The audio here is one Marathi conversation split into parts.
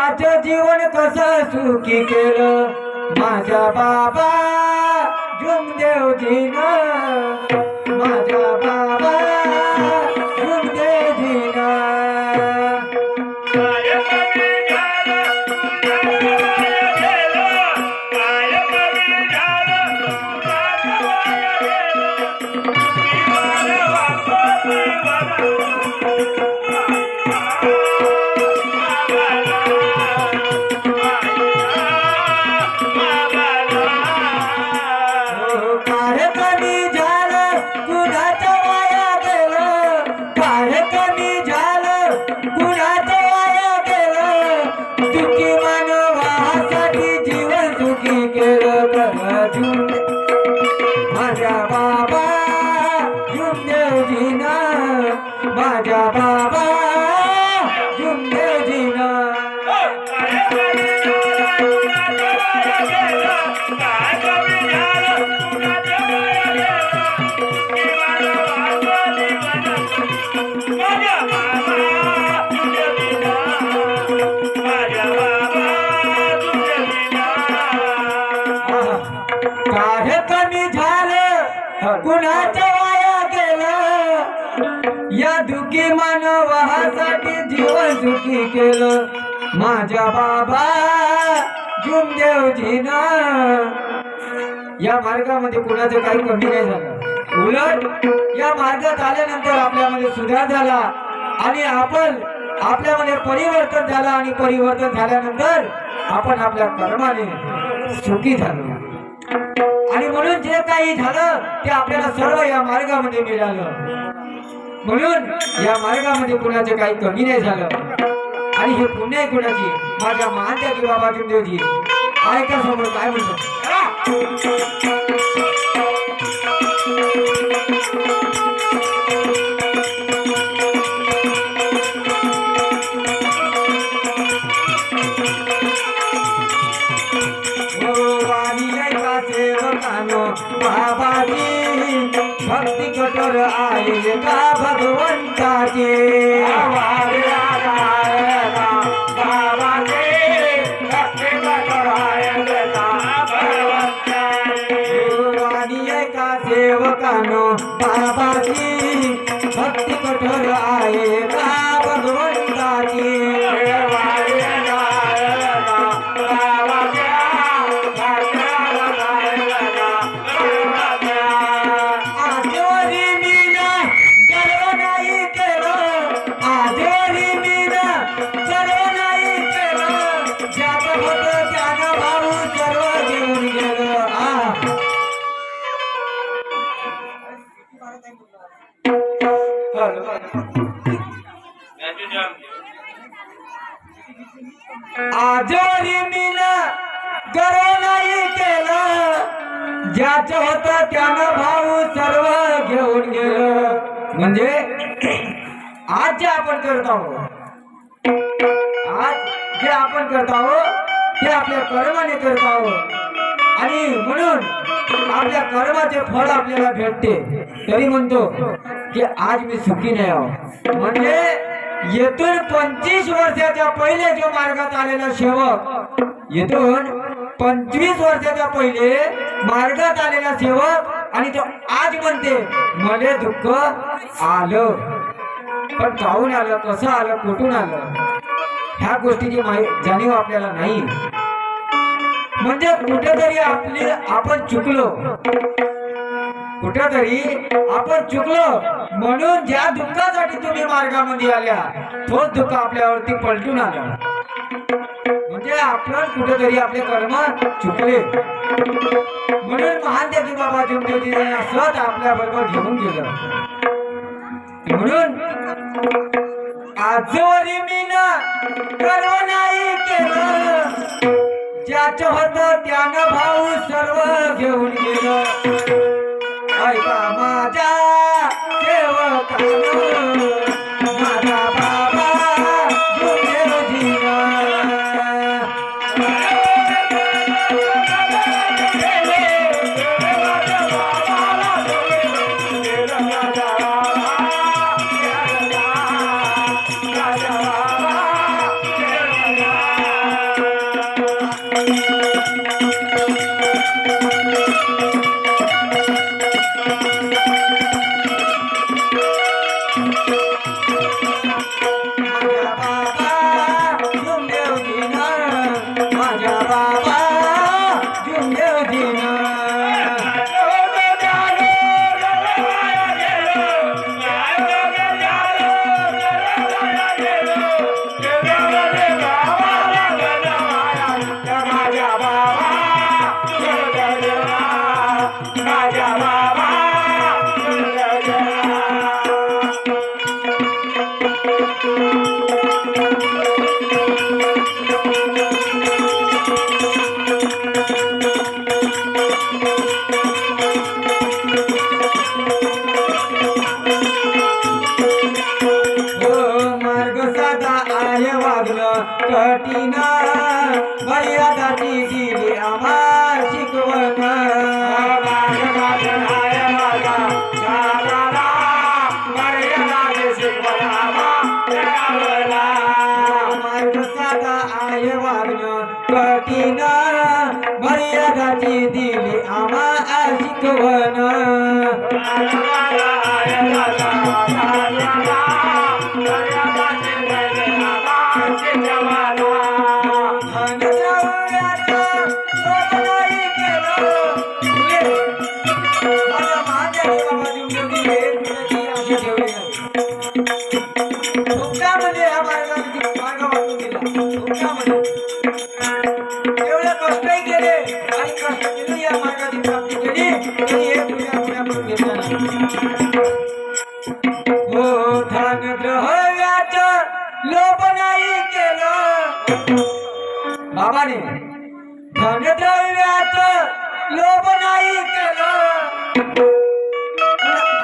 माझं जीवन कसं सुखी केलं माझ्या बाबा जुमदेवजीनं माझ्या बाबा जुमदेवजीनं माझ्या बाबा जुमदेवजीनं माझ्या बाबा जुमदेवजीनं काय कमी झालं कुणाचं वाया गेलं या दुखी मानवासाठी जीवन सुखी केलं माझ्या बाबा जुमदेवजीनं या मार्गामध्ये कुणाचं काही कमी नाही झालं उलट या मार्गात आल्यानंतर आपल्यामध्ये सुधार झाला आणि आपण आपल्यामध्ये परिवर्तन झालं आणि परिवर्तन झाल्यानंतर आपण आपल्या कर्माने सुखी झालो आणि म्हणून जे काही झालं ते आपल्याला सर्व या मार्गामध्ये मिळालं म्हणून या मार्गामध्ये कुणाचे काही कमी नाही झालं आणि हे पुण्य आहे कुणाची माझ्या महात्याजी बाबा जुमदेवजी ऐका समोर काय म्हणतो बाबाजी भक्ती कठोर आहे का भगवंताची बाबाजी भक्ती कठोर आहे का भगवंताची का सेवकानो बाबाजी भक्ती कठोर आहे का भगवंताची आजोरी मीना गर्व नाही केलं ज्याचं होतं त्यानं भाऊ सर्व घेऊन गेलं म्हणजे आज जे आपण करत आहोत आज जे आपण करत आहोत ते आपल्या कर्माने करत आहोत आणि म्हणून आपल्या कर्माचे फळ आपल्याला भेटते तरी म्हणतो की आज मी सुखी नाही आहो म्हणजे येथून 25 वर्षाच्या पहिले जो मार्गात आलेला सेवक येथून 25 वर्षाच्या पहिले मार्गात आलेला सेवक आणि तो आज म्हणते मला दुःख आलं पण काहून आलं कसं आलं कुठून आलं ह्या गोष्टीची जाणीव आपल्याला नाही म्हणजे कुठेतरी आपण चुकलो कुठेतरी आपण चुकलो म्हणून ज्या दुःखासाठी तुम्ही मार्गामध्ये आल्या तोच दुःख आपल्यावरती पलटून आला म्हणजे आपण कुठेतरी आपले कर्म चुकले म्हणून महान त्यागी बाबा जुमदेवजीने असंच आपल्या बरोबर घेऊन गेलं म्हणून आजवरी मी गर्व नाही केलं ज्याचं होतं त्यानं भाऊ सर्व घेऊन गेलं ऐका माझ्या सेवकानं माझा बाबा जुमदेवजीनं कठीण मर्यादाची दिली आम्हा शिकवण मार्ग साधा आहे वागणं कठीण मर्यादाची दिली आम्हा शिकवण एवढे कष्टही केले आणि कष्ट केले या मार्गाची प्राप्ती केली तरी हे पुण्यापुण्यापासून घेतला नाही हो धन द्रव्याचं लोभ नाही केलं बाबाने धन द्रव्याचं लोभ नाही केलं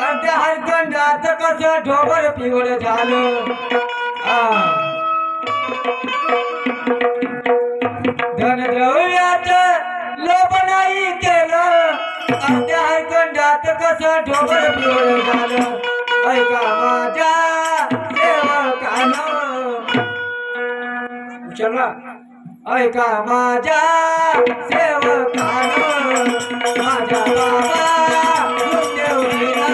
अर्ध्या हरखंडात कसं ढोबळ पिवळ झालं धनद्रव्याचं लोभ नाही केलं अर्ध्या हरखंडात कसं ढोबळ पिवळ झालं ऐका माझ्या सेवकानं उचलला ऐका माझ्या सेवकानं माझ्या बाबा देवलीला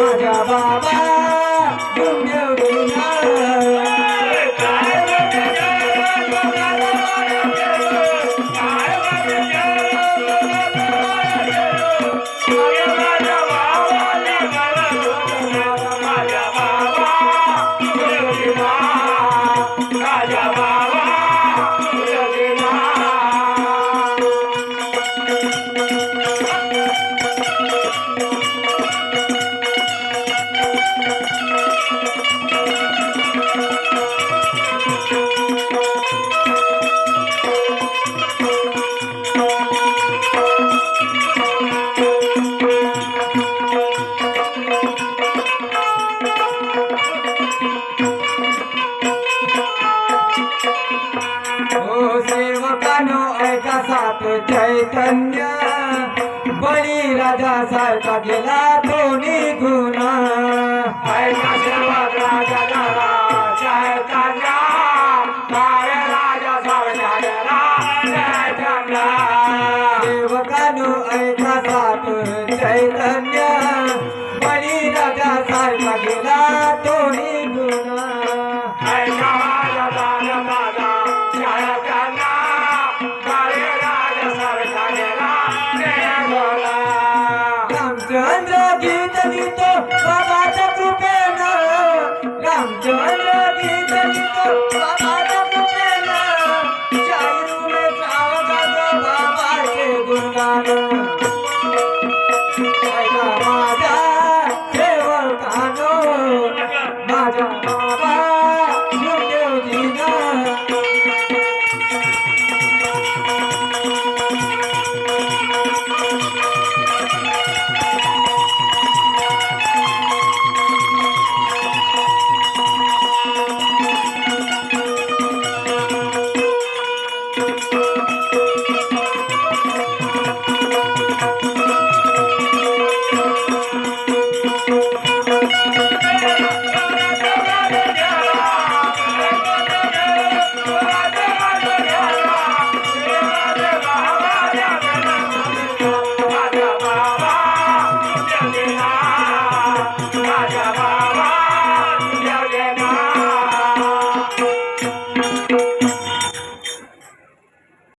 माझ्या बाबा सात चैतन्य बळी राजा सारखा गेला दोन्ही गुण